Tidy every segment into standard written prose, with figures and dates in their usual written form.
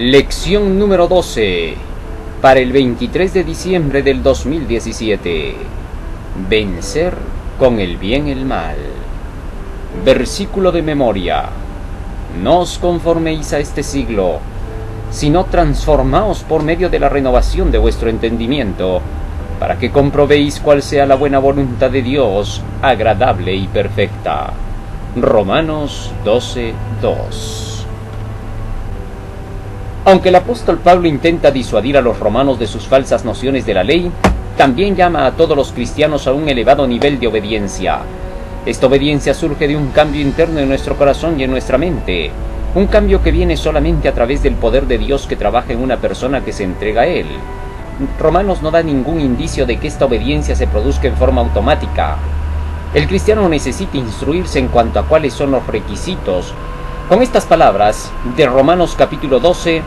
Lección número 12, para el 23 de diciembre del 2017. Vencer con el bien el mal. Versículo de memoria. No os conforméis a este siglo, sino transformaos por medio de la renovación de vuestro entendimiento, para que comprobéis cuál sea la buena voluntad de Dios, agradable y perfecta. Romanos 12:2. Aunque el apóstol Pablo intenta disuadir a los romanos de sus falsas nociones de la ley, también llama a todos los cristianos a un elevado nivel de obediencia. Esta obediencia surge de un cambio interno en nuestro corazón y en nuestra mente, un cambio que viene solamente a través del poder de Dios que trabaja en una persona que se entrega a Él. Romanos no da ningún indicio de que esta obediencia se produzca en forma automática. El cristiano necesita instruirse en cuanto a cuáles son los requisitos. Con estas palabras de Romanos capítulo 12,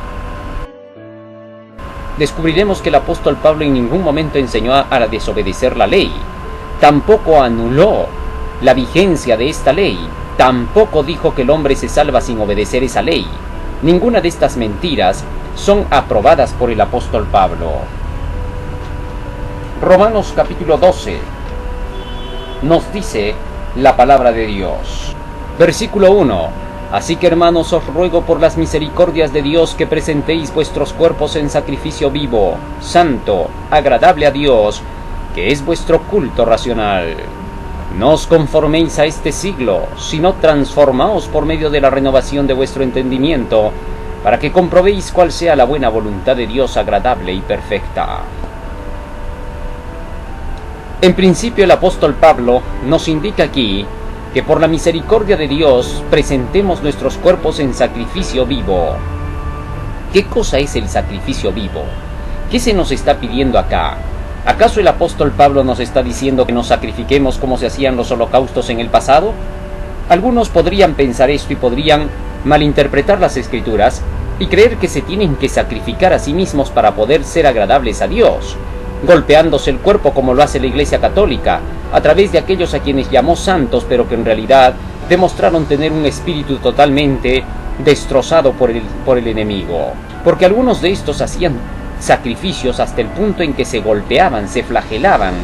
descubriremos que el apóstol Pablo en ningún momento enseñó a desobedecer la ley. Tampoco anuló la vigencia de esta ley. Tampoco dijo que el hombre se salva sin obedecer esa ley. Ninguna de estas mentiras son aprobadas por el apóstol Pablo. Romanos capítulo 12 nos dice la palabra de Dios. Versículo 1. Así que, hermanos, os ruego por las misericordias de Dios que presentéis vuestros cuerpos en sacrificio vivo, santo, agradable a Dios, que es vuestro culto racional. No os conforméis a este siglo, sino transformaos por medio de la renovación de vuestro entendimiento, para que comprobéis cuál sea la buena voluntad de Dios, agradable y perfecta. En principio, el apóstol Pablo nos indica aquí que por la misericordia de Dios presentemos nuestros cuerpos en sacrificio vivo. ¿Qué cosa es el sacrificio vivo? ¿Qué se nos está pidiendo acá? ¿Acaso el apóstol Pablo nos está diciendo que nos sacrifiquemos como se hacían los holocaustos en el pasado? Algunos podrían pensar esto y podrían malinterpretar las Escrituras y creer que se tienen que sacrificar a sí mismos para poder ser agradables a Dios, golpeándose el cuerpo como lo hace la Iglesia Católica, a través de aquellos a quienes llamó santos, pero que en realidad demostraron tener un espíritu totalmente destrozado por el enemigo. Porque algunos de estos hacían sacrificios hasta el punto en que se golpeaban, se flagelaban.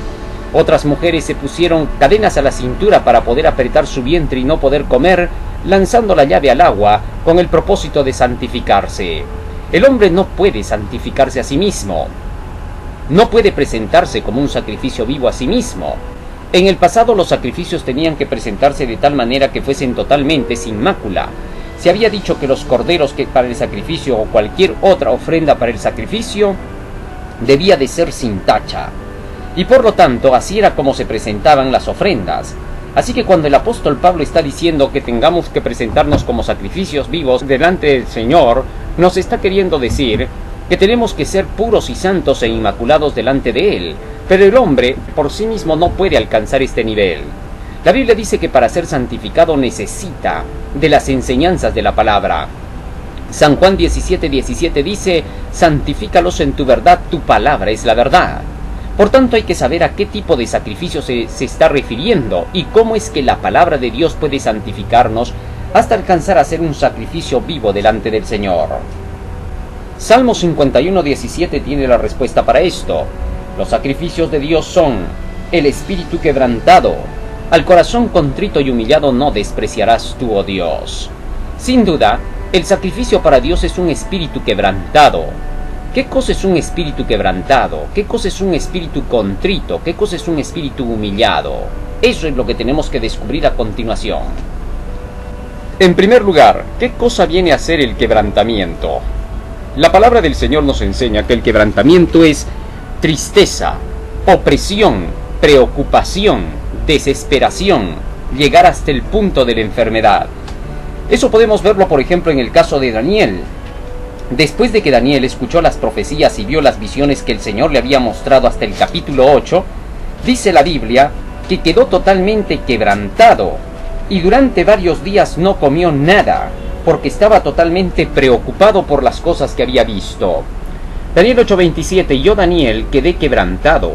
Otras mujeres se pusieron cadenas a la cintura para poder apretar su vientre y no poder comer, lanzando la llave al agua con el propósito de santificarse. El hombre no puede santificarse a sí mismo. No puede presentarse como un sacrificio vivo a sí mismo. En el pasado los sacrificios tenían que presentarse de tal manera que fuesen totalmente sin mácula. Se había dicho que los corderos que para el sacrificio o cualquier otra ofrenda para el sacrificio debía de ser sin tacha. Y por lo tanto así era como se presentaban las ofrendas. Así que cuando el apóstol Pablo está diciendo que tengamos que presentarnos como sacrificios vivos delante del Señor, nos está queriendo decir que tenemos que ser puros y santos e inmaculados delante de Él. Pero el hombre por sí mismo no puede alcanzar este nivel. La Biblia dice que para ser santificado necesita de las enseñanzas de la palabra. San Juan 17:17 dice: santifícalos en tu verdad, tu palabra es la verdad. Por tanto hay que saber a qué tipo de sacrificio se está refiriendo y cómo es que la palabra de Dios puede santificarnos hasta alcanzar a ser un sacrificio vivo delante del Señor. Salmo 51:17 tiene la respuesta para esto. Los sacrificios de Dios son el espíritu quebrantado. Al corazón contrito y humillado no despreciarás tú, oh Dios. Sin duda, el sacrificio para Dios es un espíritu quebrantado. ¿Qué cosa es un espíritu quebrantado? ¿Qué cosa es un espíritu contrito? ¿Qué cosa es un espíritu humillado? Eso es lo que tenemos que descubrir a continuación. En primer lugar, ¿qué cosa viene a ser el quebrantamiento? La palabra del Señor nos enseña que el quebrantamiento es tristeza, opresión, preocupación, desesperación, llegar hasta el punto de la enfermedad. Eso podemos verlo, por ejemplo, en el caso de Daniel. Después de que Daniel escuchó las profecías y vio las visiones que el Señor le había mostrado hasta el capítulo 8, dice la Biblia que quedó totalmente quebrantado y durante varios días no comió nada, porque estaba totalmente preocupado por las cosas que había visto. Daniel 8:27, yo Daniel quedé quebrantado,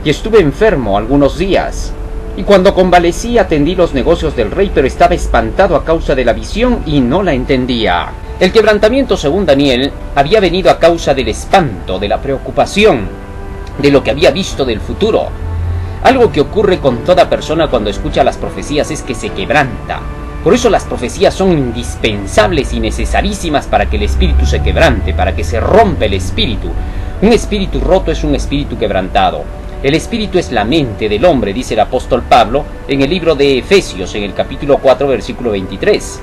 y estuve enfermo algunos días, y cuando convalecí atendí los negocios del rey, pero estaba espantado a causa de la visión y no la entendía. El quebrantamiento, según Daniel, había venido a causa del espanto, de la preocupación, de lo que había visto del futuro. Algo que ocurre con toda persona cuando escucha las profecías es que se quebranta. Por eso las profecías son indispensables y necesarísimas para que el espíritu se quebrante, para que se rompa el espíritu. Un espíritu roto es un espíritu quebrantado. El espíritu es la mente del hombre, dice el apóstol Pablo en el libro de Efesios, en el capítulo 4, versículo 23.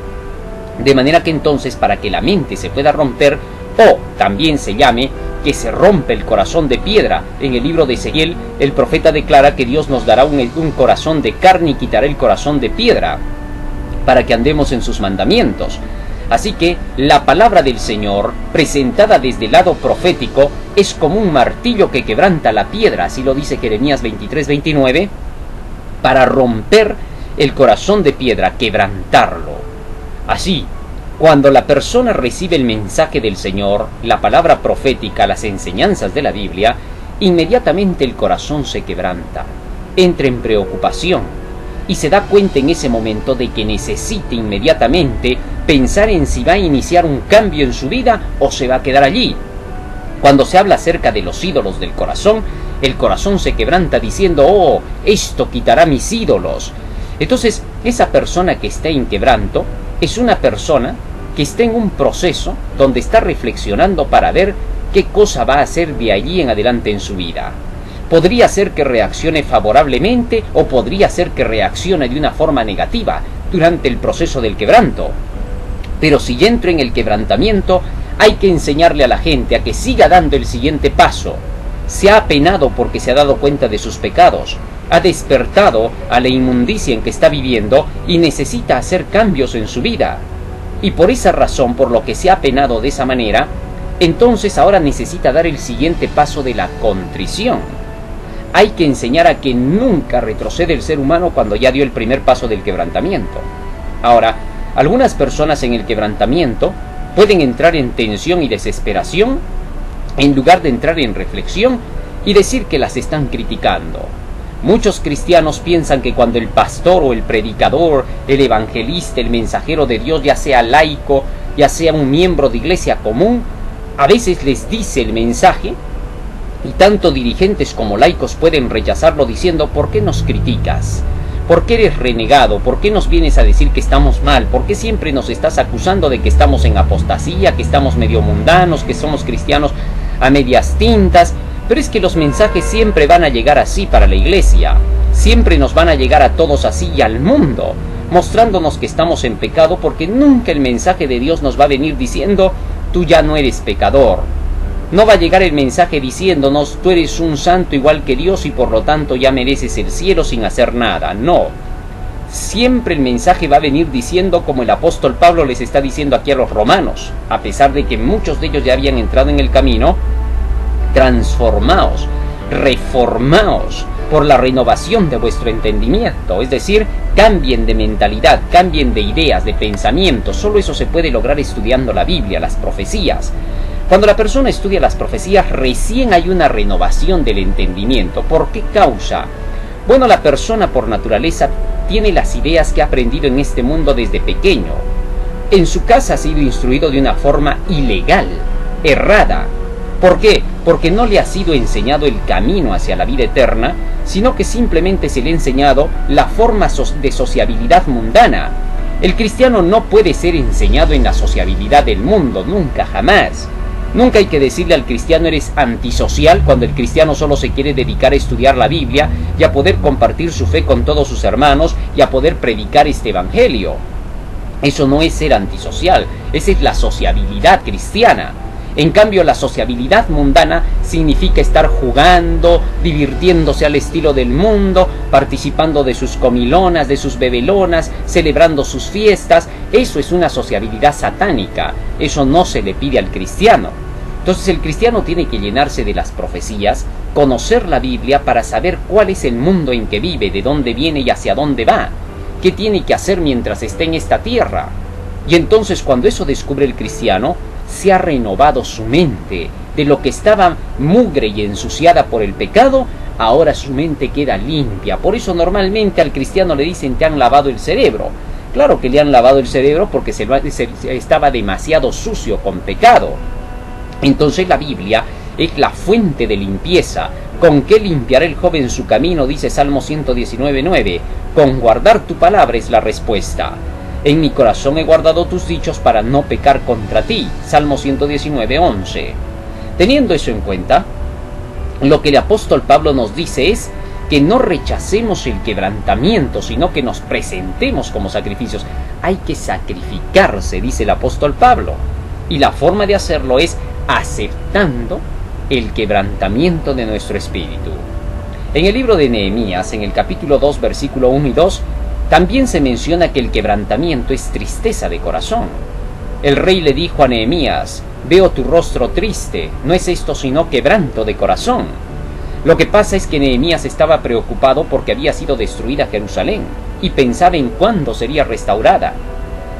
De manera que entonces, para que la mente se pueda romper, o también se llame que se rompe el corazón de piedra, en el libro de Ezequiel, el profeta declara que Dios nos dará un corazón de carne y quitará el corazón de piedra, para que andemos en sus mandamientos. Así que la palabra del Señor, presentada desde el lado profético, es como un martillo que quebranta la piedra, así lo dice Jeremías 23:29, para romper el corazón de piedra, quebrantarlo. Así, cuando la persona recibe el mensaje del Señor, la palabra profética, las enseñanzas de la Biblia, inmediatamente el corazón se quebranta, entra en preocupación y se da cuenta en ese momento de que necesita inmediatamente pensar en si va a iniciar un cambio en su vida o se va a quedar allí. Cuando se habla acerca de los ídolos del corazón, el corazón se quebranta diciendo: oh, esto quitará mis ídolos. Entonces, esa persona que está en quebranto es una persona que está en un proceso donde está reflexionando para ver qué cosa va a hacer de allí en adelante en su vida. Podría ser que reaccione favorablemente o podría ser que reaccione de una forma negativa durante el proceso del quebranto. Pero si ya entra en el quebrantamiento, hay que enseñarle a la gente a que siga dando el siguiente paso. Se ha apenado porque se ha dado cuenta de sus pecados, ha despertado a la inmundicia en que está viviendo y necesita hacer cambios en su vida. Y por esa razón, por lo que se ha apenado de esa manera, entonces ahora necesita dar el siguiente paso de la contrición. Hay que enseñar a que nunca retrocede el ser humano cuando ya dio el primer paso del quebrantamiento. Ahora, algunas personas en el quebrantamiento pueden entrar en tensión y desesperación en lugar de entrar en reflexión y decir que las están criticando. Muchos cristianos piensan que cuando el pastor o el predicador, el evangelista, el mensajero de Dios, ya sea laico, ya sea un miembro de iglesia común, a veces les dice el mensaje, y tanto dirigentes como laicos pueden rechazarlo diciendo: ¿por qué nos criticas? ¿Por qué eres renegado? ¿Por qué nos vienes a decir que estamos mal? ¿Por qué siempre nos estás acusando de que estamos en apostasía, que estamos medio mundanos, que somos cristianos a medias tintas? Pero es que los mensajes siempre van a llegar así para la iglesia, siempre nos van a llegar a todos así y al mundo, mostrándonos que estamos en pecado, porque nunca el mensaje de Dios nos va a venir diciendo: tú ya no eres pecador. No va a llegar el mensaje diciéndonos: tú eres un santo igual que Dios y por lo tanto ya mereces el cielo sin hacer nada. No. Siempre el mensaje va a venir diciendo, como el apóstol Pablo les está diciendo aquí a los romanos, a pesar de que muchos de ellos ya habían entrado en el camino: transformaos, reformaos por la renovación de vuestro entendimiento. Es decir, cambien de mentalidad, cambien de ideas, de pensamiento. Solo eso se puede lograr estudiando la Biblia, las profecías. Cuando la persona estudia las profecías, recién hay una renovación del entendimiento. ¿Por qué causa? Bueno, la persona por naturaleza tiene las ideas que ha aprendido en este mundo desde pequeño. En su casa ha sido instruido de una forma ilegal, errada. ¿Por qué? Porque no le ha sido enseñado el camino hacia la vida eterna, sino que simplemente se le ha enseñado la forma de sociabilidad mundana. El cristiano no puede ser enseñado en la sociabilidad del mundo, nunca, jamás. Nunca hay que decirle al cristiano: eres antisocial, cuando el cristiano solo se quiere dedicar a estudiar la Biblia y a poder compartir su fe con todos sus hermanos y a poder predicar este evangelio. Eso no es ser antisocial, esa es la sociabilidad cristiana. En cambio, la sociabilidad mundana significa estar jugando, divirtiéndose al estilo del mundo, participando de sus comilonas, de sus bebelonas, celebrando sus fiestas. Eso es una sociabilidad satánica. Eso no se le pide al cristiano. Entonces el cristiano tiene que llenarse de las profecías, conocer la Biblia para saber cuál es el mundo en que vive, de dónde viene y hacia dónde va, qué tiene que hacer mientras esté en esta tierra. Y entonces, cuando eso descubre el cristiano, se ha renovado su mente. De lo que estaba mugre y ensuciada por el pecado, ahora su mente queda limpia. Por eso normalmente al cristiano le dicen: te han lavado el cerebro. Claro que le han lavado el cerebro porque estaba demasiado sucio con pecado. Entonces la Biblia es la fuente de limpieza. ¿Con qué limpiará el joven su camino? Dice Salmo 119:9. Con guardar tu palabra es la respuesta. En mi corazón he guardado tus dichos para no pecar contra ti. Salmo 119:11. Teniendo eso en cuenta, lo que el apóstol Pablo nos dice es que no rechacemos el quebrantamiento, sino que nos presentemos como sacrificios. Hay que sacrificarse, dice el apóstol Pablo. Y la forma de hacerlo es aceptando el quebrantamiento de nuestro espíritu. En el libro de Nehemías, en el capítulo 2, versículo 1 y 2, también se menciona que el quebrantamiento es tristeza de corazón. El rey le dijo a Nehemías: veo tu rostro triste, no es esto sino quebranto de corazón. Lo que pasa es que Nehemías estaba preocupado porque había sido destruida Jerusalén y pensaba en cuándo sería restaurada.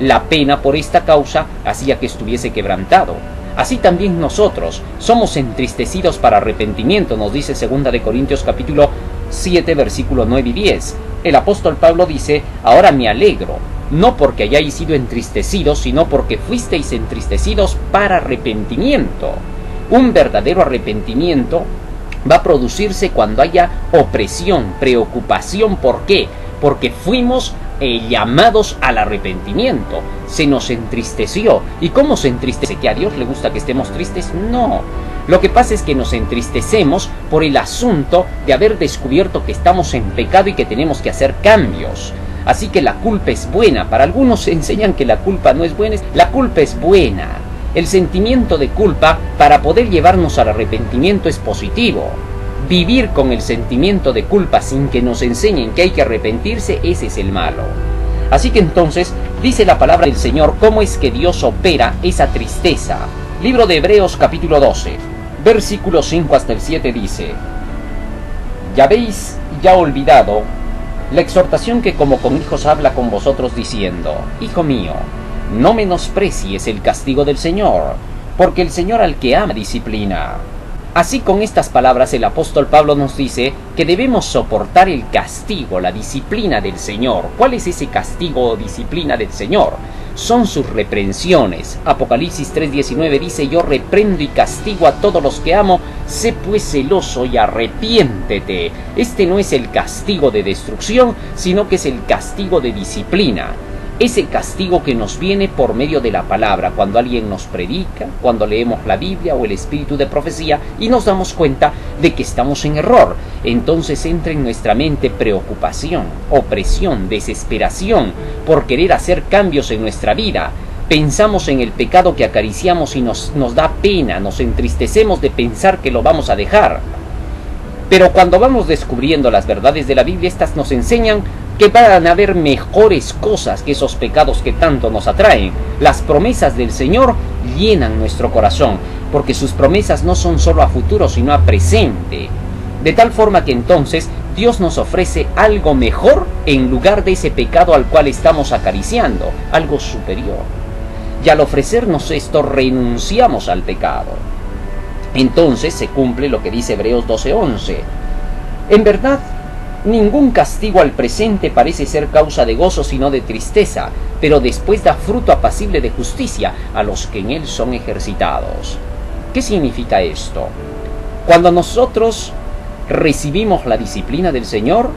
La pena por esta causa hacía que estuviese quebrantado. Así también nosotros somos entristecidos para arrepentimiento, nos dice 2 Corintios capítulo 7, versículo 9 y 10. El apóstol Pablo dice: ahora me alegro, no porque hayáis sido entristecidos, sino porque fuisteis entristecidos para arrepentimiento. Un verdadero arrepentimiento va a producirse cuando haya opresión, preocupación. ¿Por qué? Porque fuimos llamados al arrepentimiento. Se nos entristeció. ¿Y cómo se entristece? ¿Que a Dios le gusta que estemos tristes? No. Lo que pasa es que nos entristecemos por el asunto de haber descubierto que estamos en pecado y que tenemos que hacer cambios. Así que la culpa es buena. Para algunos enseñan que la culpa no es buena. La culpa es buena. El sentimiento de culpa, para poder llevarnos al arrepentimiento, es positivo. Vivir con el sentimiento de culpa sin que nos enseñen que hay que arrepentirse, ese es el malo. Así que entonces, dice la palabra del Señor, cómo es que Dios opera esa tristeza. Libro de Hebreos capítulo 12, versículos 5 hasta el 7 dice: ya habéis ya olvidado la exhortación que como con hijos habla con vosotros diciendo: hijo mío, no menosprecies el castigo del Señor, porque el Señor al que ama disciplina. Así, con estas palabras, el apóstol Pablo nos dice que debemos soportar el castigo, la disciplina del Señor. ¿Cuál es ese castigo o disciplina del Señor? Son sus reprensiones. Apocalipsis 3:19 dice: yo reprendo y castigo a todos los que amo, sé pues celoso y arrepiéntete. Este no es el castigo de destrucción, sino que es el castigo de disciplina. Ese castigo que nos viene por medio de la palabra, cuando alguien nos predica, cuando leemos la Biblia o el espíritu de profecía y nos damos cuenta de que estamos en error. Entonces entra en nuestra mente preocupación, opresión, desesperación por querer hacer cambios en nuestra vida. Pensamos en el pecado que acariciamos y nos da pena, nos entristecemos de pensar que lo vamos a dejar. Pero cuando vamos descubriendo las verdades de la Biblia, estas nos enseñan que van a haber mejores cosas que esos pecados que tanto nos atraen. Las promesas del Señor llenan nuestro corazón, porque sus promesas no son solo a futuro, sino a presente. De tal forma que entonces Dios nos ofrece algo mejor en lugar de ese pecado al cual estamos acariciando, algo superior. Y al ofrecernos esto, renunciamos al pecado. Entonces se cumple lo que dice Hebreos 12:11. En verdad, ningún castigo al presente parece ser causa de gozo, sino de tristeza, pero después da fruto apacible de justicia a los que en él son ejercitados. ¿Qué significa esto? Cuando nosotros recibimos la disciplina del Señor,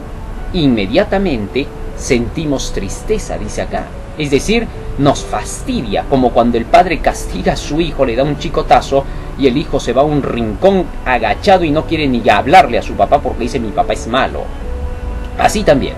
inmediatamente sentimos tristeza, dice acá. Es decir, nos fastidia, como cuando el padre castiga a su hijo, le da un chicotazo y el hijo se va a un rincón agachado y no quiere ni hablarle a su papá porque dice: mi papá es malo. Así también,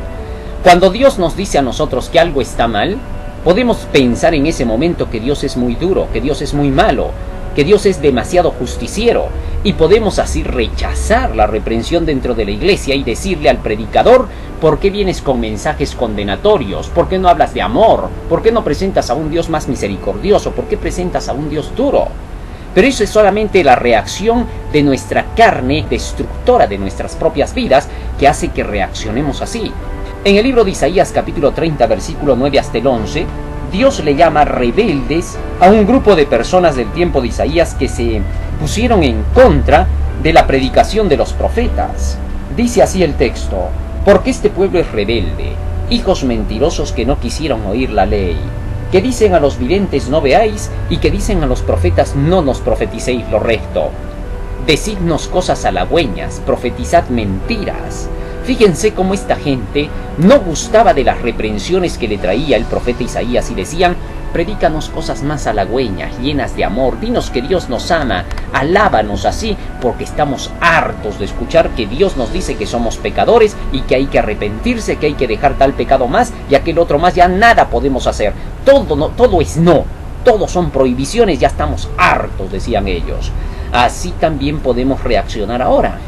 cuando Dios nos dice a nosotros que algo está mal, podemos pensar en ese momento que Dios es muy duro, que Dios es muy malo, que Dios es demasiado justiciero, y podemos así rechazar la reprensión dentro de la iglesia y decirle al predicador: ¿por qué vienes con mensajes condenatorios? ¿Por qué no hablas de amor? ¿Por qué no presentas a un Dios más misericordioso? ¿Por qué presentas a un Dios duro? Pero eso es solamente la reacción de nuestra carne destructora de nuestras propias vidas, que hace que reaccionemos así. En el libro de Isaías capítulo 30 versículo 9 hasta el 11, Dios le llama rebeldes a un grupo de personas del tiempo de Isaías que se pusieron en contra de la predicación de los profetas. Dice así el texto: porque este pueblo es rebelde, hijos mentirosos que no quisieron oír la ley, que dicen a los videntes no veáis, y que dicen a los profetas no nos profeticéis lo recto. Decidnos cosas halagüeñas, profetizad mentiras. Fíjense cómo esta gente no gustaba de las reprensiones que le traía el profeta Isaías y decían: predícanos cosas más halagüeñas, llenas de amor, dinos que Dios nos ama, alábanos así, porque estamos hartos de escuchar que Dios nos dice que somos pecadores y que hay que arrepentirse, que hay que dejar tal pecado más y aquel otro más, ya nada podemos hacer, todo es no, todo son prohibiciones, ya estamos hartos, decían ellos. Así también podemos reaccionar ahora.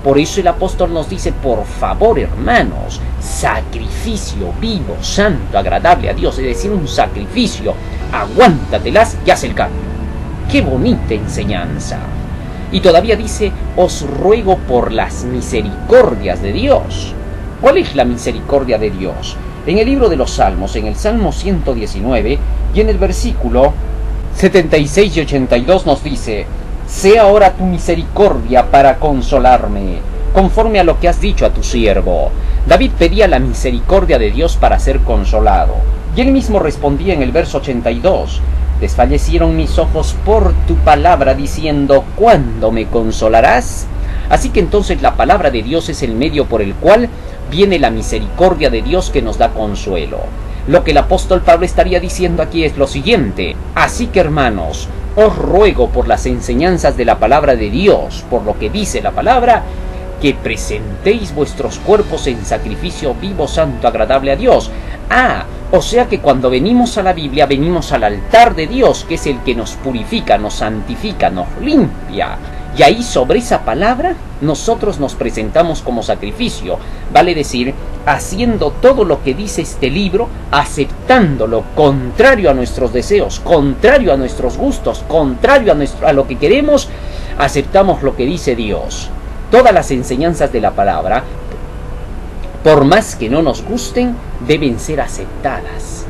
Por eso el apóstol nos dice: por favor, hermanos, sacrificio vivo, santo, agradable a Dios, es decir, un sacrificio, aguántatelas y haz el cambio. ¡Qué bonita enseñanza! Y todavía dice: os ruego por las misericordias de Dios. ¿Cuál es la misericordia de Dios? En el libro de los Salmos, en el Salmo 119 y en el versículo 76 y 82 nos dice: sea ahora tu misericordia para consolarme, conforme a lo que has dicho a tu siervo. David pedía la misericordia de Dios para ser consolado. Y él mismo respondía en el verso 82, desfallecieron mis ojos por tu palabra, diciendo: ¿cuándo me consolarás? Así que entonces la palabra de Dios es el medio por el cual viene la misericordia de Dios que nos da consuelo. Lo que el apóstol Pablo estaría diciendo aquí es lo siguiente: así que, hermanos, os ruego por las enseñanzas de la palabra de Dios, por lo que dice la palabra, que presentéis vuestros cuerpos en sacrificio vivo, santo, agradable a Dios. O sea que cuando venimos a la Biblia, venimos al altar de Dios, que es el que nos purifica, nos santifica, nos limpia. Y ahí, sobre esa palabra, nosotros nos presentamos como sacrificio. Vale decir, haciendo todo lo que dice este libro, aceptándolo, contrario a nuestros deseos, contrario a nuestros gustos, contrario a lo que queremos, aceptamos lo que dice Dios. Todas las enseñanzas de la palabra, por más que no nos gusten, deben ser aceptadas.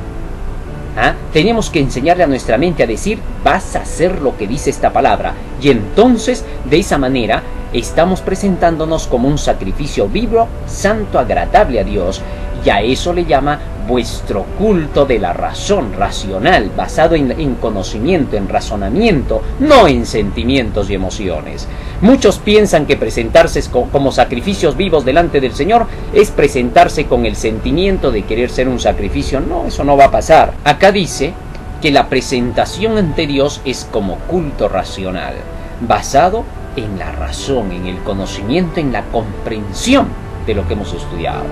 Tenemos que enseñarle a nuestra mente a decir: vas a hacer lo que dice esta palabra. Y entonces, de esa manera, estamos presentándonos como un sacrificio vivo, santo, agradable a Dios. Y a eso le llama vuestro culto de la razón, racional, basado en conocimiento, en razonamiento, no en sentimientos y emociones. Muchos piensan que presentarse como sacrificios vivos delante del Señor es presentarse con el sentimiento de querer ser un sacrificio. No, eso no va a pasar. Acá dice que la presentación ante Dios es como culto racional, basado en la razón, en el conocimiento, en la comprensión de lo que hemos estudiado.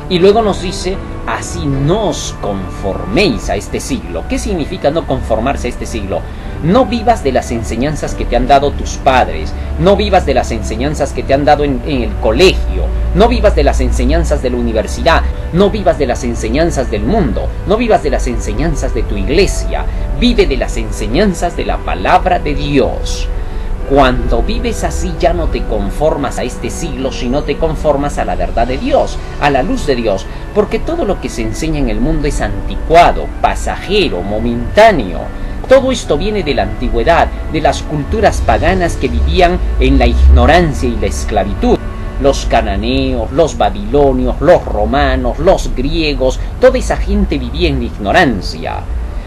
Y luego nos dice: así no os conforméis a este siglo. ¿Qué significa no conformarse a este siglo? No vivas de las enseñanzas que te han dado tus padres, no vivas de las enseñanzas que te han dado en el colegio, no vivas de las enseñanzas de la universidad, no vivas de las enseñanzas del mundo, no vivas de las enseñanzas de tu iglesia, vive de las enseñanzas de la palabra de Dios. Cuando vives así, ya no te conformas a este siglo, sino te conformas a la verdad de Dios, a la luz de Dios, porque todo lo que se enseña en el mundo es anticuado, pasajero, momentáneo. Todo esto viene de la antigüedad, de las culturas paganas que vivían en la ignorancia y la esclavitud. Los cananeos, los babilonios, los romanos, los griegos, toda esa gente vivía en la ignorancia.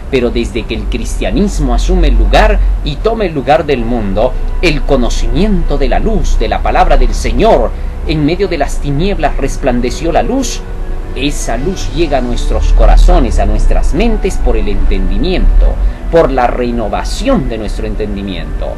Pero desde que el cristianismo asume el lugar y toma el lugar del mundo, el conocimiento de la luz, de la palabra del Señor, en medio de las tinieblas resplandeció la luz. Esa luz llega a nuestros corazones, a nuestras mentes, por el entendimiento, por la renovación de nuestro entendimiento.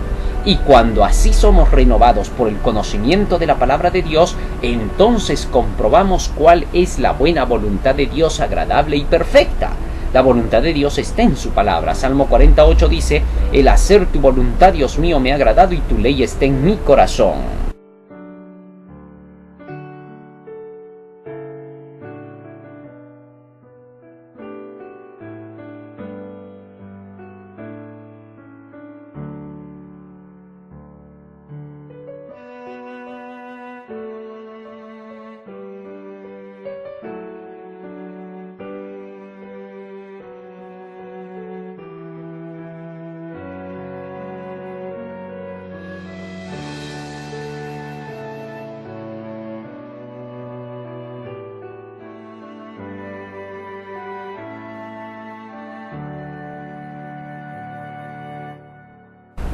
Y cuando así somos renovados por el conocimiento de la palabra de Dios, entonces comprobamos cuál es la buena voluntad de Dios, agradable y perfecta. La voluntad de Dios está en su palabra. Salmo 48 dice: el hacer tu voluntad, Dios mío, me ha agradado, y tu ley está en mi corazón.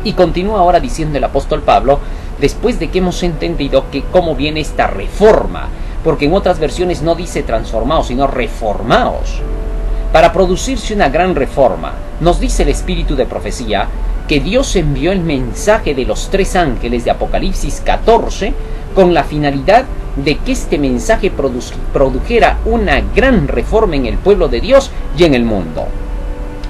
Y continúa ahora diciendo el apóstol Pablo, después de que hemos entendido que cómo viene esta reforma, porque en otras versiones no dice transformaos, sino reformaos. Para producirse una gran reforma, nos dice el espíritu de profecía que Dios envió el mensaje de los 3 ángeles de Apocalipsis 14 con la finalidad de que este mensaje produjera una gran reforma en el pueblo de Dios y en el mundo.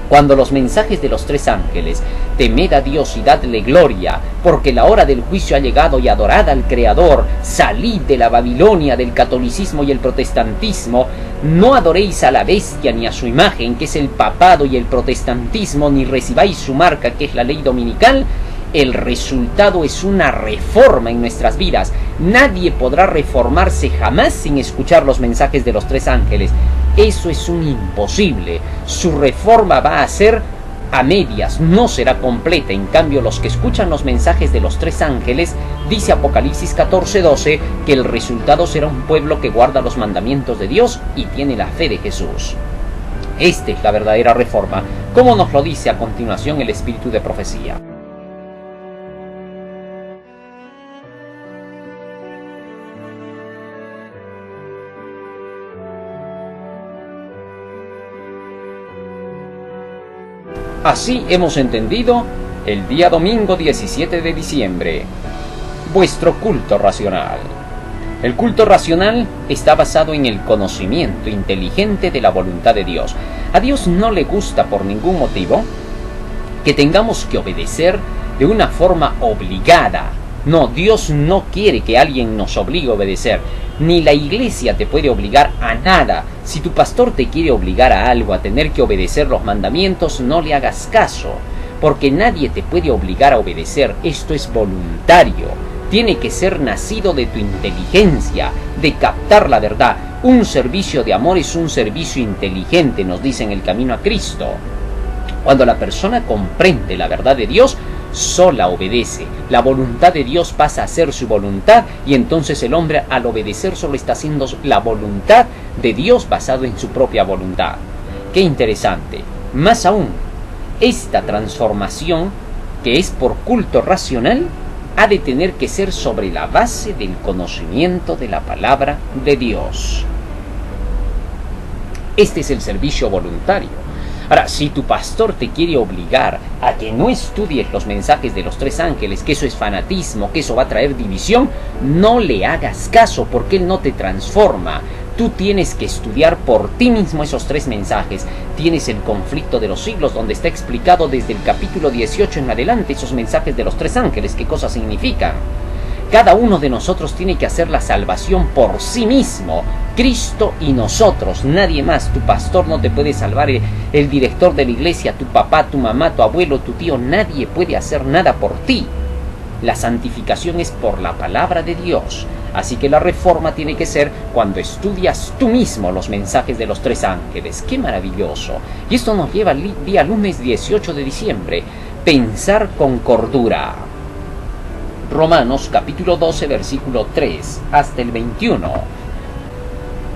Cuando los mensajes de los 3 ángeles, temed a Dios y dadle gloria, porque la hora del juicio ha llegado y adorad al Creador, salid de la Babilonia, del catolicismo y el protestantismo, no adoréis a la bestia ni a su imagen, que es el papado y el protestantismo, ni recibáis su marca, que es la ley dominical. El resultado es una reforma en nuestras vidas. Nadie podrá reformarse jamás sin escuchar los mensajes de los 3 ángeles. Eso es un imposible. Su reforma va a ser a medias, no será completa. En cambio, los que escuchan los mensajes de los 3 ángeles, dice Apocalipsis 14:12, que el resultado será un pueblo que guarda los mandamientos de Dios y tiene la fe de Jesús. Esta es la verdadera reforma, como nos lo dice a continuación el espíritu de profecía. Así hemos entendido el día domingo 17 de diciembre, vuestro culto racional. El culto racional está basado en el conocimiento inteligente de la voluntad de Dios. A Dios no le gusta por ningún motivo que tengamos que obedecer de una forma obligada. No, Dios no quiere que alguien nos obligue a obedecer. Ni la iglesia te puede obligar a nada. Si tu pastor te quiere obligar a algo, a tener que obedecer los mandamientos, no le hagas caso, porque nadie te puede obligar a obedecer. Esto es voluntario. Tiene que ser nacido de tu inteligencia, de captar la verdad. Un servicio de amor es un servicio inteligente, nos dice en el Camino a Cristo. Cuando la persona comprende la verdad de Dios, sola obedece. La voluntad de Dios pasa a ser su voluntad, y entonces el hombre, al obedecer, solo está haciendo la voluntad de Dios basado en su propia voluntad. ¡Qué interesante! Más aún, esta transformación, que es por culto racional, ha de tener que ser sobre la base del conocimiento de la palabra de Dios. Este es el servicio voluntario. Ahora, si tu pastor te quiere obligar a que no estudies los mensajes de los 3 ángeles, que eso es fanatismo, que eso va a traer división, no le hagas caso, porque él no te transforma. Tú tienes que estudiar por ti mismo esos 3 mensajes. Tienes el conflicto de los siglos, donde está explicado desde el capítulo 18 en adelante esos mensajes de los 3 ángeles, qué cosas significan. Cada uno de nosotros tiene que hacer la salvación por sí mismo. Cristo y nosotros, nadie más. Tu pastor no te puede salvar, el director de la iglesia, tu papá, tu mamá, tu abuelo, tu tío. Nadie puede hacer nada por ti. La santificación es por la palabra de Dios. Así que la reforma tiene que ser cuando estudias tú mismo los mensajes de los 3 ángeles. ¡Qué maravilloso! Y esto nos lleva al día lunes 18 de diciembre. Pensar con cordura. Romanos capítulo 12, versículo 3 hasta el 21.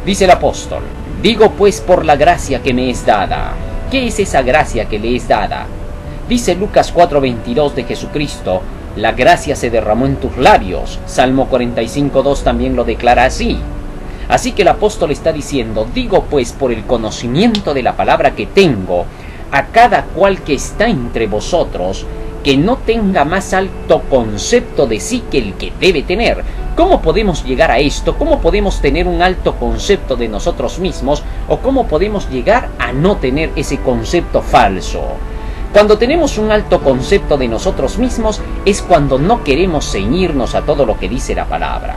Dice el apóstol: digo pues por la gracia que me es dada. ¿Qué es esa gracia que le es dada? Dice Lucas 4:22 de Jesucristo: la gracia se derramó en tus labios. Salmo 45:2 también lo declara así. Así que el apóstol está diciendo: digo pues por el conocimiento de la palabra que tengo, a cada cual que está entre vosotros, que no tenga más alto concepto de sí que el que debe tener. ¿Cómo podemos llegar a esto? ¿Cómo podemos tener un alto concepto de nosotros mismos? ¿O cómo podemos llegar a no tener ese concepto falso? Cuando tenemos un alto concepto de nosotros mismos es cuando no queremos ceñirnos a todo lo que dice la palabra.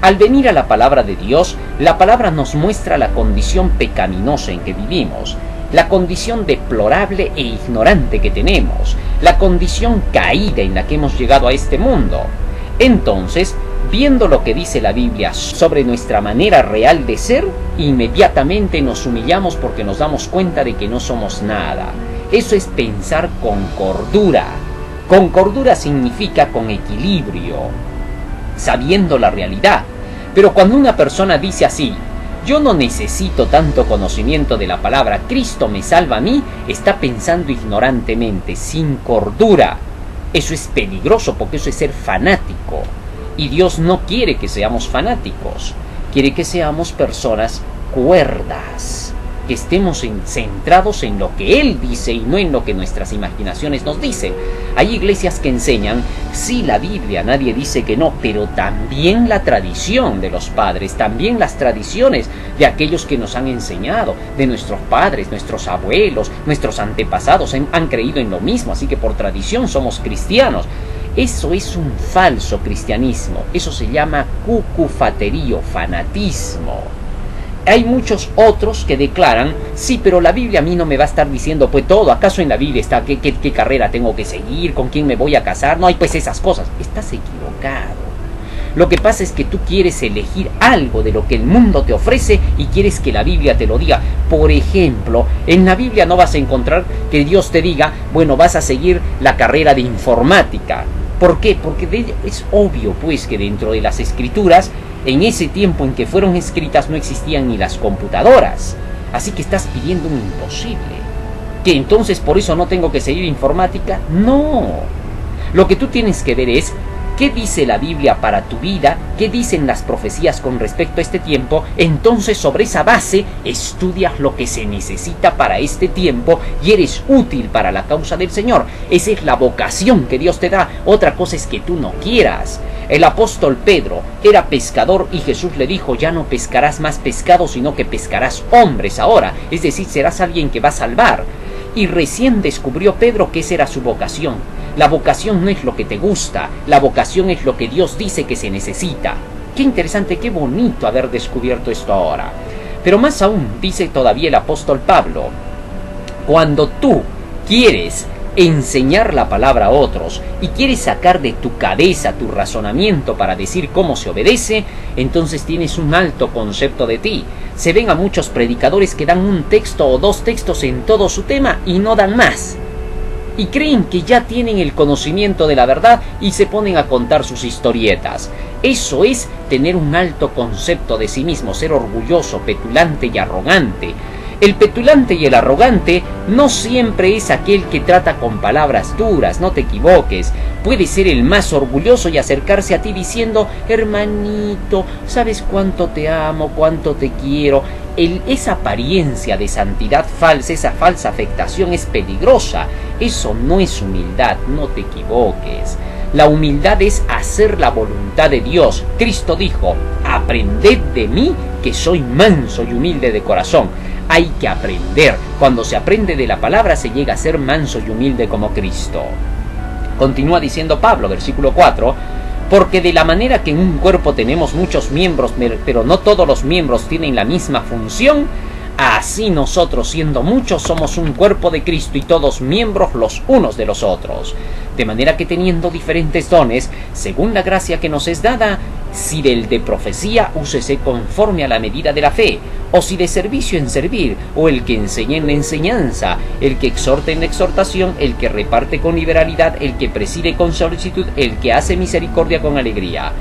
Al venir a la palabra de Dios, la palabra nos muestra la condición pecaminosa en que vivimos, la condición deplorable e ignorante que tenemos, la condición caída en la que hemos llegado a este mundo. Entonces, viendo lo que dice la Biblia sobre nuestra manera real de ser, inmediatamente nos humillamos porque nos damos cuenta de que no somos nada. Eso es pensar con cordura. Con cordura significa con equilibrio, sabiendo la realidad. Pero cuando una persona dice así: yo no necesito tanto conocimiento de la palabra, Cristo me salva a mí, está pensando ignorantemente, sin cordura. Eso es peligroso porque eso es ser fanático. Y Dios no quiere que seamos fanáticos. Quiere que seamos personas cuerdas, que estemos centrados en lo que Él dice y no en lo que nuestras imaginaciones nos dicen. Hay iglesias que enseñan, sí, la Biblia, nadie dice que no, pero también la tradición de los padres, también las tradiciones de aquellos que nos han enseñado, de nuestros padres, nuestros abuelos, nuestros antepasados han creído en lo mismo, así que por tradición somos cristianos. Eso es un falso cristianismo, eso se llama cucufaterío, fanatismo. Hay muchos otros que declaran, sí, pero la Biblia a mí no me va a estar diciendo pues todo. ¿Acaso en la Biblia está qué carrera tengo que seguir? ¿Con quién me voy a casar? No hay pues esas cosas. Estás equivocado. Lo que pasa es que tú quieres elegir algo de lo que el mundo te ofrece y quieres que la Biblia te lo diga. Por ejemplo, en la Biblia no vas a encontrar que Dios te diga, bueno, vas a seguir la carrera de informática. ¿Por qué? Porque es obvio pues que dentro de las escrituras, en ese tiempo en que fueron escritas no existían ni las computadoras. Así que estás pidiendo un imposible. ¿Que entonces por eso no tengo que seguir informática? No. Lo que tú tienes que ver es qué dice la Biblia para tu vida, qué dicen las profecías con respecto a este tiempo. Entonces sobre esa base estudias lo que se necesita para este tiempo y eres útil para la causa del Señor. Esa es la vocación que Dios te da. Otra cosa es que tú no quieras. El apóstol Pedro era pescador y Jesús le dijo, ya no pescarás más pescado, sino que pescarás hombres ahora. Es decir, serás alguien que va a salvar. Y recién descubrió Pedro que esa era su vocación. La vocación no es lo que te gusta, la vocación es lo que Dios dice que se necesita. Qué interesante, qué bonito haber descubierto esto ahora. Pero más aún, dice todavía el apóstol Pablo, cuando tú quieres enseñar la palabra a otros y quieres sacar de tu cabeza tu razonamiento para decir cómo se obedece, entonces tienes un alto concepto de ti. Se ven a muchos predicadores que dan un texto o dos textos en todo su tema y no dan más. Y creen que ya tienen el conocimiento de la verdad y se ponen a contar sus historietas. Eso es tener un alto concepto de sí mismo, ser orgulloso, petulante y arrogante. El petulante y el arrogante no siempre es aquel que trata con palabras duras, no te equivoques. Puede ser el más orgulloso y acercarse a ti diciendo, hermanito, ¿sabes cuánto te amo, cuánto te quiero? Esa apariencia de santidad falsa, esa falsa afectación es peligrosa. Eso no es humildad, no te equivoques. La humildad es hacer la voluntad de Dios. Cristo dijo, aprended de mí que soy manso y humilde de corazón. Hay que aprender. Cuando se aprende de la palabra se llega a ser manso y humilde como Cristo. Continúa diciendo Pablo, versículo 4, porque de la manera que en un cuerpo tenemos muchos miembros, pero no todos los miembros tienen la misma función, así nosotros, siendo muchos, somos un cuerpo de Cristo y todos miembros los unos de los otros. De manera que teniendo diferentes dones, según la gracia que nos es dada, si del de profecía, úsese conforme a la medida de la fe, o si de servicio en servir, o el que enseña en la enseñanza, el que exhorta en la exhortación, el que reparte con liberalidad, el que preside con solicitud, el que hace misericordia con alegría.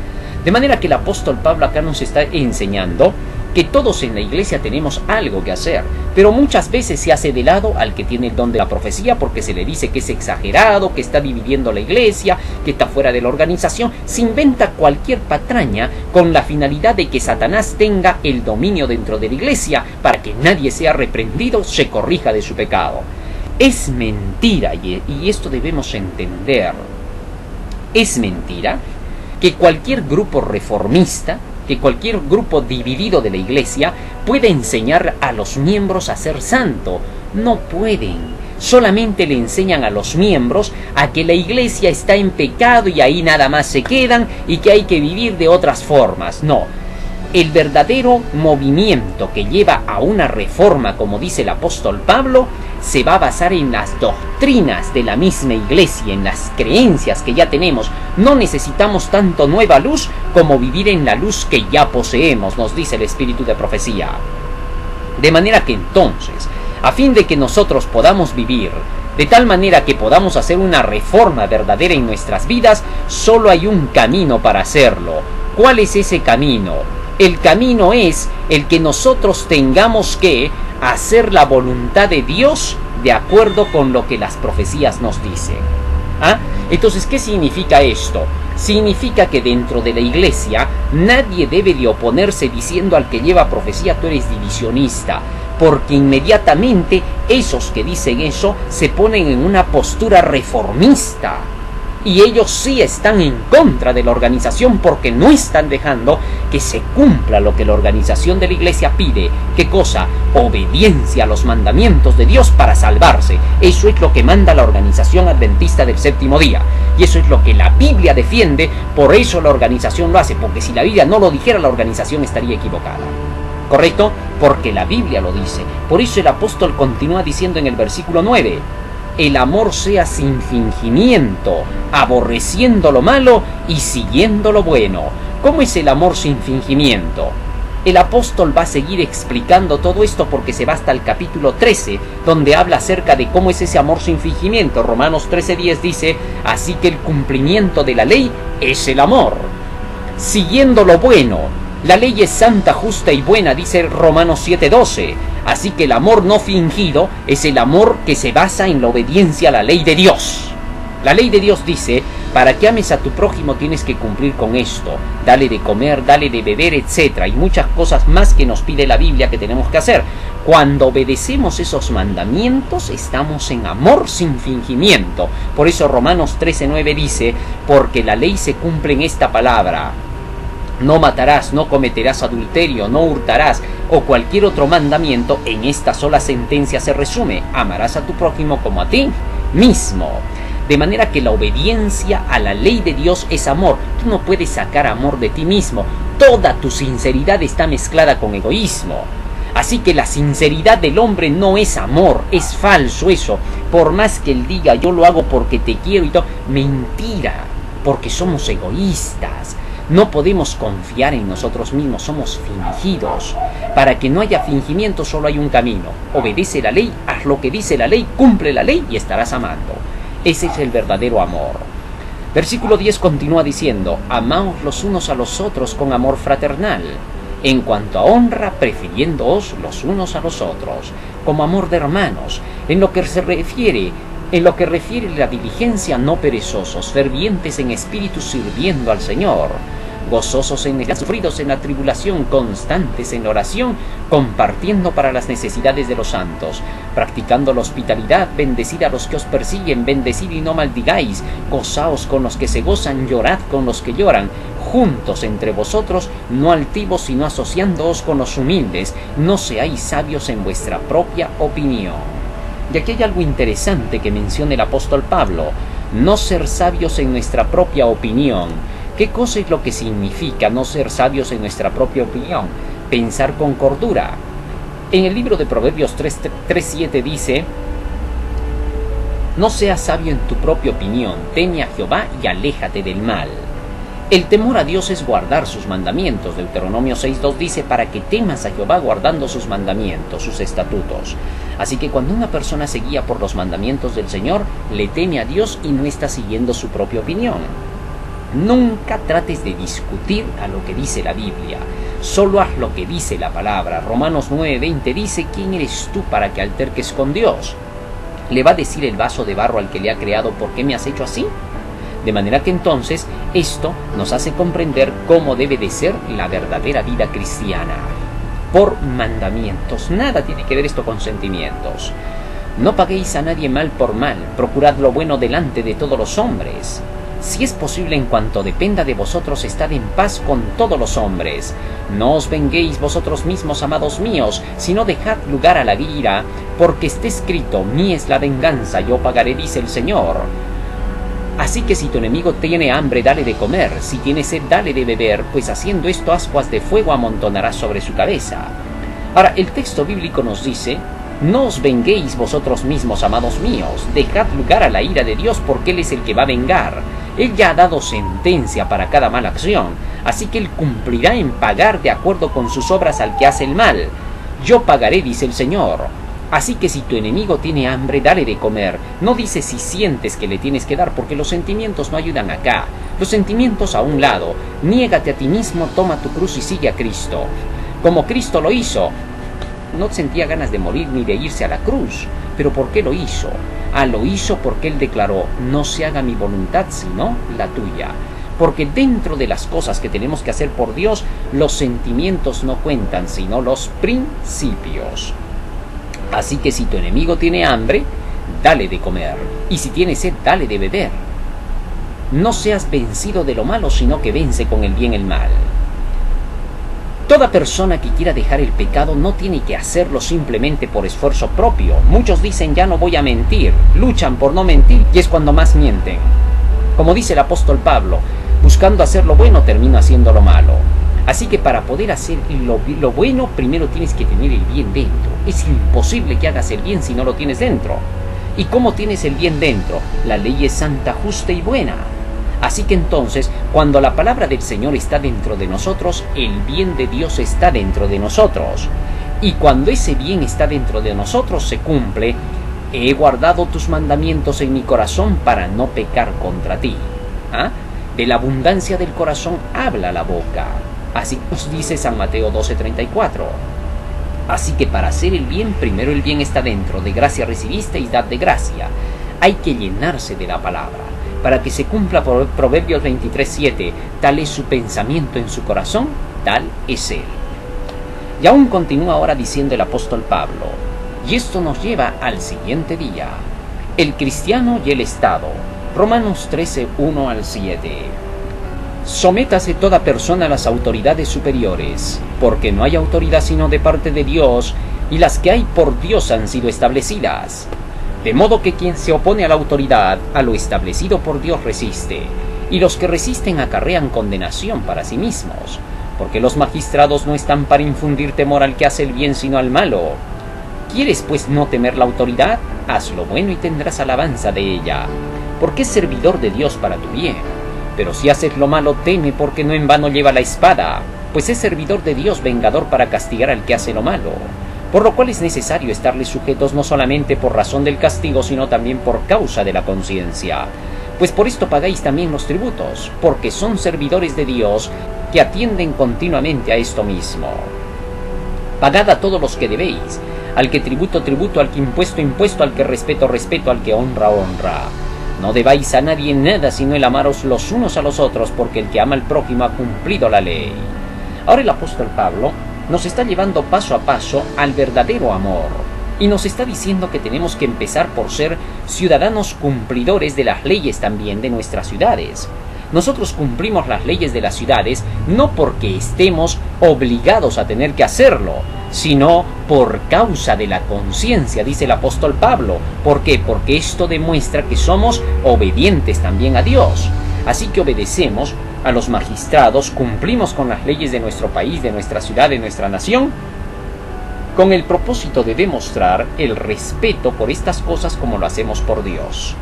De manera que el apóstol Pablo acá nos está enseñando que todos en la iglesia tenemos algo que hacer, pero muchas veces se hace de lado al que tiene el don de la profecía porque se le dice que es exagerado, que está dividiendo la iglesia, que está fuera de la organización. Se inventa cualquier patraña con la finalidad de que Satanás tenga el dominio dentro de la iglesia para que nadie sea reprendido, se corrija de su pecado. Es mentira, y esto debemos entender, es mentira que cualquier grupo reformista, que cualquier grupo dividido de la iglesia puede enseñar a los miembros a ser santo. No pueden. Solamente le enseñan a los miembros a que la iglesia está en pecado y ahí nada más se quedan y que hay que vivir de otras formas. No. El verdadero movimiento que lleva a una reforma, como dice el apóstol Pablo, se va a basar en las doctrinas de la misma iglesia, en las creencias que ya tenemos. No necesitamos tanto nueva luz como vivir en la luz que ya poseemos, nos dice el espíritu de profecía. De manera que entonces, a fin de que nosotros podamos vivir de tal manera que podamos hacer una reforma verdadera en nuestras vidas, solo hay un camino para hacerlo. ¿Cuál es ese camino? El camino es el que nosotros tengamos que hacer la voluntad de Dios de acuerdo con lo que las profecías nos dicen. Entonces, ¿qué significa esto? Significa que dentro de la iglesia nadie debe de oponerse diciendo al que lleva profecía tú eres divisionista, porque inmediatamente esos que dicen eso se ponen en una postura reformista. Y ellos sí están en contra de la organización porque no están dejando que se cumpla lo que la organización de la iglesia pide. ¿Qué cosa? Obediencia a los mandamientos de Dios para salvarse. Eso es lo que manda la organización adventista del séptimo día. Y eso es lo que la Biblia defiende, por eso la organización lo hace. Porque si la Biblia no lo dijera, la organización estaría equivocada. ¿Correcto? Porque la Biblia lo dice. Por eso el apóstol continúa diciendo en el versículo 9... el amor sea sin fingimiento, aborreciendo lo malo y siguiendo lo bueno. ¿Cómo es el amor sin fingimiento? El apóstol va a seguir explicando todo esto porque se va hasta el capítulo 13, donde habla acerca de cómo es ese amor sin fingimiento. Romanos 13:10 dice, así que el cumplimiento de la ley es el amor, siguiendo lo bueno. La ley es santa, justa y buena, dice Romanos 7:12. Así que el amor no fingido es el amor que se basa en la obediencia a la ley de Dios. La ley de Dios dice, para que ames a tu prójimo tienes que cumplir con esto. Dale de comer, dale de beber, etc. Hay muchas cosas más que nos pide la Biblia que tenemos que hacer. Cuando obedecemos esos mandamientos, estamos en amor sin fingimiento. Por eso Romanos 13:9 dice, porque la ley se cumple en esta palabra. No matarás, no cometerás adulterio, no hurtarás, o cualquier otro mandamiento, en esta sola sentencia se resume, amarás a tu prójimo como a ti mismo. De manera que la obediencia a la ley de Dios es amor. Tú no puedes sacar amor de ti mismo. Toda tu sinceridad está mezclada con egoísmo. Así que la sinceridad del hombre no es amor, es falso eso. Por más que él diga, yo lo hago porque te quiero y todo, mentira, porque somos egoístas. No podemos confiar en nosotros mismos, somos fingidos. Para que no haya fingimiento solo hay un camino. Obedece la ley, haz lo que dice la ley, cumple la ley y estarás amando. Ese es el verdadero amor. Versículo 10 continúa diciendo, amaos los unos a los otros con amor fraternal. En cuanto a honra, prefiriéndoos los unos a los otros, como amor de hermanos. En lo que refiere la diligencia, no perezosos, fervientes en espíritu, sirviendo al Señor, gozosos en el sufridos en la tribulación, constantes en oración, compartiendo para las necesidades de los santos, practicando la hospitalidad, bendecid a los que os persiguen, bendecid y no maldigáis, gozaos con los que se gozan, llorad con los que lloran, juntos entre vosotros, no altivos, sino asociándoos con los humildes, no seáis sabios en vuestra propia opinión. Y aquí hay algo interesante que menciona el apóstol Pablo, no ser sabios en nuestra propia opinión. ¿Qué cosa es lo que significa no ser sabios en nuestra propia opinión? Pensar con cordura. En el libro de Proverbios 3:7 dice, no seas sabio en tu propia opinión, teme a Jehová y aléjate del mal. El temor a Dios es guardar sus mandamientos. Deuteronomio 6:2 dice, para que temas a Jehová guardando sus mandamientos, sus estatutos. Así que cuando una persona se guía por los mandamientos del Señor, le teme a Dios y no está siguiendo su propia opinión. Nunca trates de discutir a lo que dice la Biblia. Solo haz lo que dice la palabra. Romanos 9:20 dice, ¿quién eres tú para que alterques con Dios? ¿Le va a decir el vaso de barro al que le ha creado, ¿por qué me has hecho así? De manera que entonces esto nos hace comprender cómo debe de ser la verdadera vida cristiana. Por mandamientos. Nada tiene que ver esto con sentimientos. No paguéis a nadie mal por mal. Procurad lo bueno delante de todos los hombres. Si es posible, en cuanto dependa de vosotros, estad en paz con todos los hombres. No os venguéis vosotros mismos, amados míos, sino dejad lugar a la ira, porque está escrito, mía es la venganza, yo pagaré, dice el Señor. Así que si tu enemigo tiene hambre, dale de comer, si tiene sed, dale de beber, pues haciendo esto ascuas de fuego amontonarás sobre su cabeza. Ahora, el texto bíblico nos dice, no os venguéis vosotros mismos, amados míos, dejad lugar a la ira de Dios, porque Él es el que va a vengar. Él ya ha dado sentencia para cada mala acción, así que Él cumplirá en pagar de acuerdo con sus obras al que hace el mal. Yo pagaré, dice el Señor. Así que si tu enemigo tiene hambre, dale de comer. No dice si sientes que le tienes que dar, porque los sentimientos no ayudan acá. Los sentimientos a un lado. Niégate a ti mismo, toma tu cruz y sigue a Cristo. Como Cristo lo hizo. No sentía ganas de morir ni de irse a la cruz. ¿Pero por qué lo hizo? Lo hizo porque Él declaró, no se haga mi voluntad sino la tuya. Porque dentro de las cosas que tenemos que hacer por Dios, los sentimientos no cuentan, sino los principios. Así que si tu enemigo tiene hambre, dale de comer, y si tiene sed, dale de beber. No seas vencido de lo malo, sino que vence con el bien el mal. Toda persona que quiera dejar el pecado no tiene que hacerlo simplemente por esfuerzo propio. Muchos dicen, ya no voy a mentir, luchan por no mentir, y es cuando más mienten. Como dice el apóstol Pablo, buscando hacer lo bueno, termino haciendo lo malo. Así que para poder hacer lo bueno, primero tienes que tener el bien dentro. Es imposible que hagas el bien si no lo tienes dentro. ¿Y cómo tienes el bien dentro? La ley es santa, justa y buena. Así que entonces, cuando la palabra del Señor está dentro de nosotros, el bien de Dios está dentro de nosotros. Y cuando ese bien está dentro de nosotros, se cumple: he guardado tus mandamientos en mi corazón para no pecar contra ti. De la abundancia del corazón habla la boca. Así nos dice San Mateo 12:34. Así que para hacer el bien, primero el bien está dentro. De gracia recibiste y dad de gracia. Hay que llenarse de la palabra. Para que se cumpla por Proverbios 23:7, tal es su pensamiento en su corazón, tal es él. Y aún continúa ahora diciendo el apóstol Pablo, y esto nos lleva al siguiente día: el cristiano y el Estado. Romanos 13:1-7. Sométase toda persona a las autoridades superiores, porque no hay autoridad sino de parte de Dios, y las que hay por Dios han sido establecidas. De modo que quien se opone a la autoridad, a lo establecido por Dios resiste, y los que resisten acarrean condenación para sí mismos, porque los magistrados no están para infundir temor al que hace el bien sino al malo. ¿Quieres pues no temer la autoridad? Haz lo bueno y tendrás alabanza de ella, porque es servidor de Dios para tu bien. Pero si haces lo malo, teme, porque no en vano lleva la espada, pues es servidor de Dios, vengador para castigar al que hace lo malo. Por lo cual es necesario estarles sujetos no solamente por razón del castigo, sino también por causa de la conciencia. Pues por esto pagáis también los tributos, porque son servidores de Dios que atienden continuamente a esto mismo. Pagad a todos los que debéis, al que tributo, tributo, al que impuesto, impuesto, al que respeto, respeto, al que honra, honra. No debáis a nadie nada sino el amaros los unos a los otros, porque el que ama al prójimo ha cumplido la ley. Ahora el apóstol Pablo nos está llevando paso a paso al verdadero amor, y nos está diciendo que tenemos que empezar por ser ciudadanos cumplidores de las leyes también de nuestras ciudades. Nosotros cumplimos las leyes de las ciudades no porque estemos obligados a tener que hacerlo, sino por causa de la conciencia, dice el apóstol Pablo. ¿Por qué? Porque esto demuestra que somos obedientes también a Dios. Así que obedecemos a los magistrados, cumplimos con las leyes de nuestro país, de nuestra ciudad, de nuestra nación, con el propósito de demostrar el respeto por estas cosas como lo hacemos por Dios.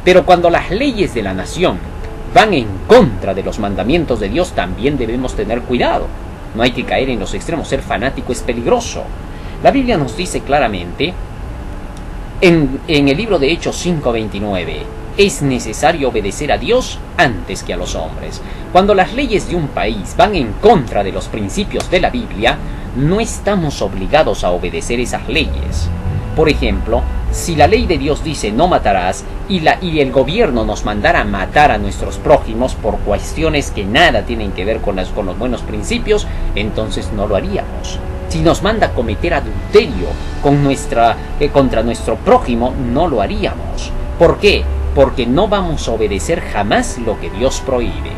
Pero cuando las leyes de la nación van en contra de los mandamientos de Dios, también debemos tener cuidado. No hay que caer en los extremos. Ser fanático es peligroso. La Biblia nos dice claramente en el libro de Hechos 5:29, es necesario obedecer a Dios antes que a los hombres. Cuando las leyes de un país van en contra de los principios de la Biblia, no estamos obligados a obedecer esas leyes. Por ejemplo, si la ley de Dios dice no matarás y el gobierno nos mandara matar a nuestros prójimos por cuestiones que nada tienen que ver con los buenos principios, entonces no lo haríamos. Si nos manda cometer adulterio contra nuestro prójimo, no lo haríamos. ¿Por qué? Porque no vamos a obedecer jamás lo que Dios prohíbe.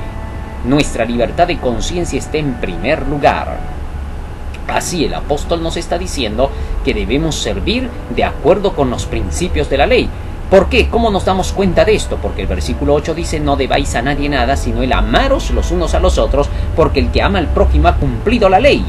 Nuestra libertad de conciencia está en primer lugar. Así el apóstol nos está diciendo que debemos servir de acuerdo con los principios de la ley. ¿Por qué? ¿Cómo nos damos cuenta de esto? Porque el versículo 8 dice: no debáis a nadie nada, sino el amaros los unos a los otros, porque el que ama al prójimo ha cumplido la ley.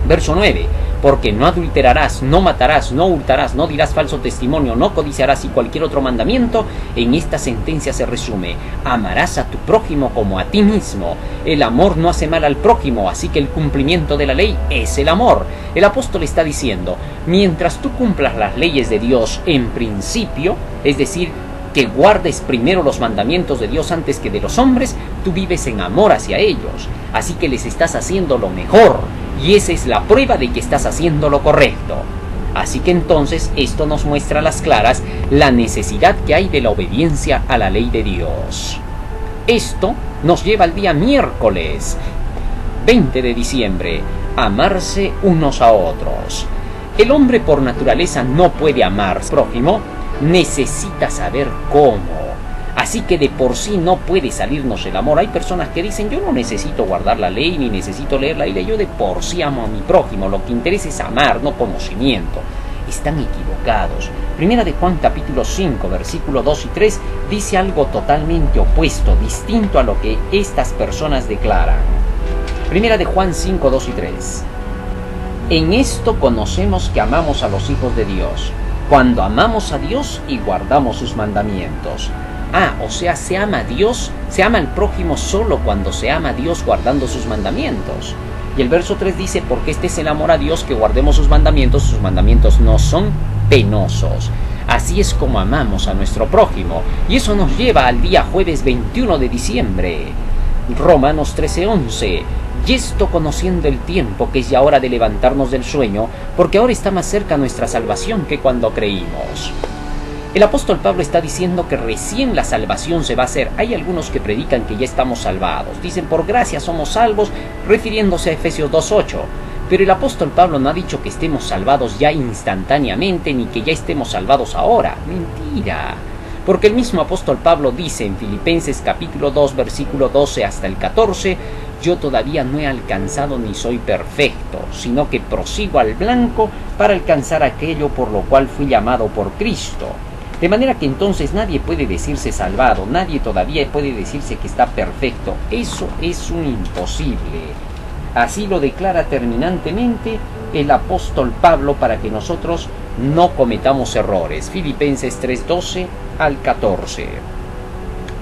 Verso 9: porque no adulterarás, no matarás, no hurtarás, no dirás falso testimonio, no codiciarás y cualquier otro mandamiento. En esta sentencia se resume: amarás a tu prójimo como a ti mismo. El amor no hace mal al prójimo, así que el cumplimiento de la ley es el amor. El apóstol está diciendo, mientras tú cumplas las leyes de Dios en principio, es decir, que guardes primero los mandamientos de Dios antes que de los hombres, tú vives en amor hacia ellos. Así que les estás haciendo lo mejor, y esa es la prueba de que estás haciendo lo correcto. Así que entonces esto nos muestra a las claras la necesidad que hay de la obediencia a la ley de Dios. Esto nos lleva al día miércoles 20 de diciembre, amarse unos a otros. El hombre por naturaleza no puede amar a su prójimo, necesita saber cómo. Así que de por sí no puede salirnos el amor. Hay personas que dicen, yo no necesito guardar la ley, ni necesito leer la ley, yo de por sí amo a mi prójimo, lo que interesa es amar, no conocimiento. Están equivocados. Primera de Juan capítulo 5, versículo 2 y 3, dice algo totalmente opuesto, distinto a lo que estas personas declaran. Primera de Juan 5, 2 y 3. En esto conocemos que amamos a los hijos de Dios, cuando amamos a Dios y guardamos sus mandamientos. O sea, se ama a Dios, se ama al prójimo solo cuando se ama a Dios guardando sus mandamientos. Y el verso 3 dice, porque este es el amor a Dios, que guardemos sus mandamientos no son penosos. Así es como amamos a nuestro prójimo. Y eso nos lleva al día jueves 21 de diciembre. Romanos 13:11. Y esto conociendo el tiempo, que es ya hora de levantarnos del sueño, porque ahora está más cerca nuestra salvación que cuando creímos. El apóstol Pablo está diciendo que recién la salvación se va a hacer. Hay algunos que predican que ya estamos salvados. Dicen, por gracia somos salvos, refiriéndose a Efesios 2:8. Pero el apóstol Pablo no ha dicho que estemos salvados ya instantáneamente, ni que ya estemos salvados ahora. Mentira. Porque el mismo apóstol Pablo dice en Filipenses capítulo 2, versículo 12 hasta el 14, yo todavía no he alcanzado ni soy perfecto, sino que prosigo al blanco para alcanzar aquello por lo cual fui llamado por Cristo. De manera que entonces nadie puede decirse salvado, nadie todavía puede decirse que está perfecto. Eso es un imposible. Así lo declara terminantemente el apóstol Pablo para que nosotros no cometamos errores. Filipenses 3:12 al 14.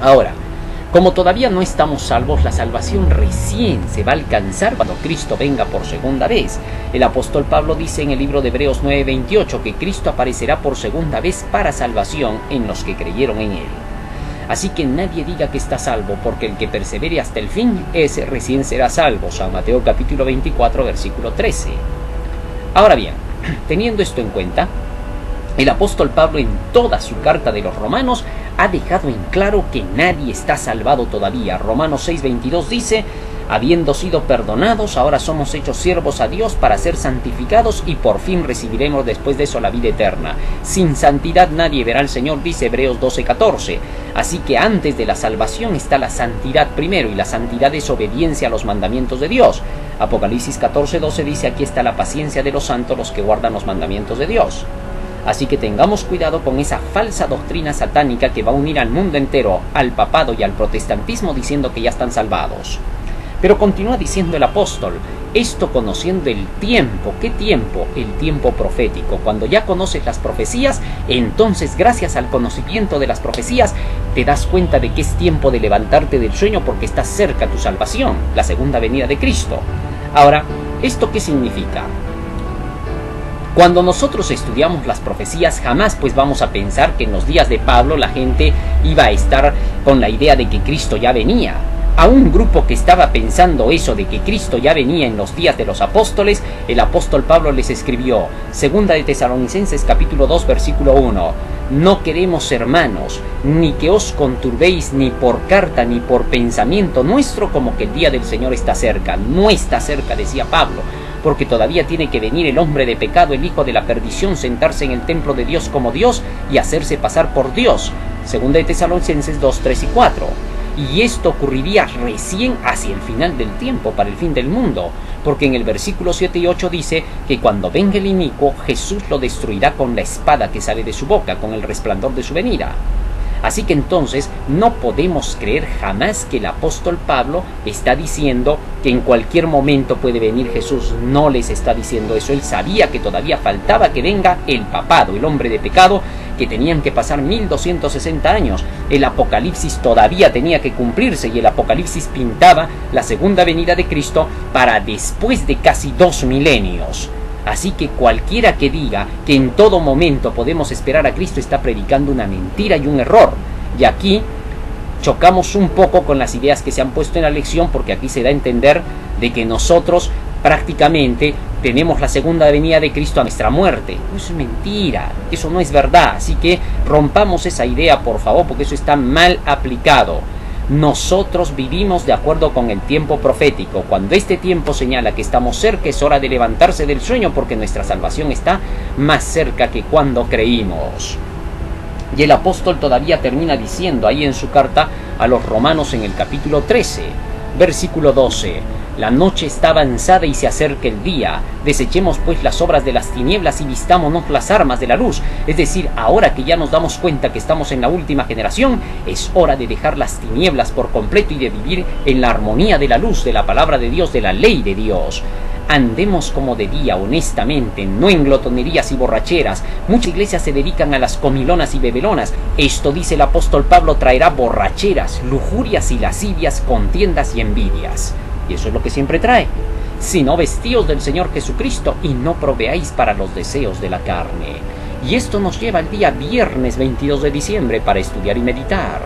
Ahora, como todavía no estamos salvos, la salvación recién se va a alcanzar cuando Cristo venga por segunda vez. El apóstol Pablo dice en el libro de Hebreos 9:28 que Cristo aparecerá por segunda vez para salvación en los que creyeron en Él. Así que nadie diga que está salvo, porque el que persevere hasta el fin, ese recién será salvo. San Mateo capítulo 24, versículo 13. Ahora bien, teniendo esto en cuenta, el apóstol Pablo en toda su carta de los Romanos ha dejado en claro que nadie está salvado todavía. Romanos 6:22 dice, habiendo sido perdonados, ahora somos hechos siervos a Dios para ser santificados y por fin recibiremos después de eso la vida eterna. Sin santidad nadie verá al Señor, dice Hebreos 12:14. Así que antes de la salvación está la santidad primero, y la santidad es obediencia a los mandamientos de Dios. Apocalipsis 14:12 dice, aquí está la paciencia de los santos, los que guardan los mandamientos de Dios. Así que tengamos cuidado con esa falsa doctrina satánica que va a unir al mundo entero, al papado y al protestantismo, diciendo que ya están salvados. Pero continúa diciendo el apóstol, esto conociendo el tiempo. ¿Qué tiempo? El tiempo profético. Cuando ya conoces las profecías, entonces gracias al conocimiento de las profecías, te das cuenta de que es tiempo de levantarte del sueño porque está cerca tu salvación, la segunda venida de Cristo. Ahora, ¿esto qué significa? Cuando nosotros estudiamos las profecías, jamás pues vamos a pensar que en los días de Pablo la gente iba a estar con la idea de que Cristo ya venía. A un grupo que estaba pensando eso de que Cristo ya venía en los días de los apóstoles, el apóstol Pablo les escribió, segunda de Tesalonicenses capítulo 2 versículo 1, no queremos, hermanos, ni que os conturbéis ni por carta ni por pensamiento nuestro, como que el día del Señor está cerca. No está cerca, decía Pablo, porque todavía tiene que venir el hombre de pecado, el hijo de la perdición, sentarse en el templo de Dios como Dios y hacerse pasar por Dios. Segunda de Tesalonicenses 2, 3 y 4. Y esto ocurriría recién hacia el final del tiempo, para el fin del mundo, porque en el versículo 7 y 8 dice que cuando venga el inicuo, Jesús lo destruirá con la espada que sale de su boca, con el resplandor de su venida. Así que entonces no podemos creer jamás que el apóstol Pablo está diciendo que en cualquier momento puede venir Jesús. No les está diciendo eso. Él sabía que todavía faltaba que venga el papado, el hombre de pecado, que tenían que pasar 1260 años. El Apocalipsis todavía tenía que cumplirse y el Apocalipsis pintaba la segunda venida de Cristo para después de casi 2 milenios. Así que cualquiera que diga que en todo momento podemos esperar a Cristo está predicando una mentira y un error. Y aquí chocamos un poco con las ideas que se han puesto en la lección, porque aquí se da a entender de que nosotros prácticamente tenemos la segunda venida de Cristo a nuestra muerte. Eso es mentira, eso no es verdad. Así que rompamos esa idea, por favor, porque eso está mal aplicado. Nosotros vivimos de acuerdo con el tiempo profético. Cuando este tiempo señala que estamos cerca, es hora de levantarse del sueño, porque nuestra salvación está más cerca que cuando creímos. Y el apóstol todavía termina diciendo ahí en su carta a los romanos en el capítulo 13, versículo 12: la noche está avanzada y se acerca el día. Desechemos pues las obras de las tinieblas y vistámonos las armas de la luz. Es decir, ahora que ya nos damos cuenta que estamos en la última generación, es hora de dejar las tinieblas por completo y de vivir en la armonía de la luz, de la palabra de Dios, de la ley de Dios. Andemos como de día, honestamente, no en glotonerías y borracheras. Muchas iglesias se dedican a las comilonas y bebelonas. Esto, dice el apóstol Pablo, traerá borracheras, lujurias y lascivias, contiendas y envidias. Y eso es lo que siempre trae. Sino vestíos del Señor Jesucristo y no proveáis para los deseos de la carne. Y esto nos lleva al día viernes 22 de diciembre para estudiar y meditar.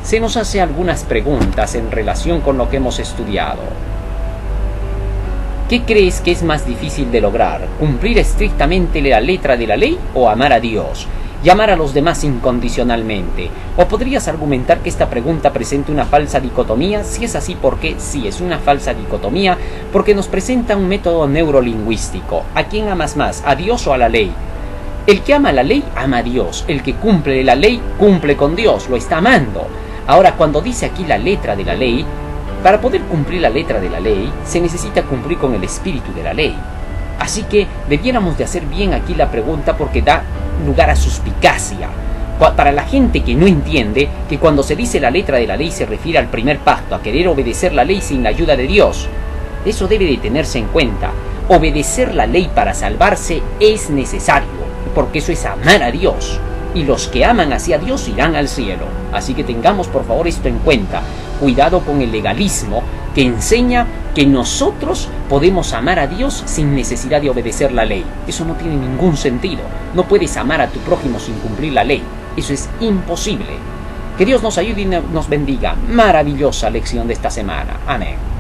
Se nos hace algunas preguntas en relación con lo que hemos estudiado. ¿Qué crees que es más difícil de lograr? ¿Cumplir estrictamente la letra de la ley o amar a Dios? Y amar a los demás incondicionalmente. ¿O podrías argumentar que esta pregunta presenta una falsa dicotomía? Si es así, ¿por qué? Sí, es una falsa dicotomía porque nos presenta un método neurolingüístico. ¿A quién amas más? ¿A Dios o a la ley? El que ama la ley, ama a Dios. El que cumple la ley, cumple con Dios, lo está amando. Ahora, cuando dice aquí la letra de la ley, para poder cumplir la letra de la ley, se necesita cumplir con el espíritu de la ley. Así que debiéramos de hacer bien aquí la pregunta porque da lugar a suspicacia. Para la gente que no entiende que cuando se dice la letra de la ley se refiere al primer pacto, a querer obedecer la ley sin la ayuda de Dios. Eso debe de tenerse en cuenta. Obedecer la ley para salvarse es necesario, porque eso es amar a Dios. Y los que aman hacia Dios irán al cielo. Así que tengamos por favor esto en cuenta. Cuidado con el legalismo que enseña que nosotros podemos amar a Dios sin necesidad de obedecer la ley. Eso no tiene ningún sentido. No puedes amar a tu prójimo sin cumplir la ley. Eso es imposible. Que Dios nos ayude y nos bendiga. Maravillosa lección de esta semana. Amén.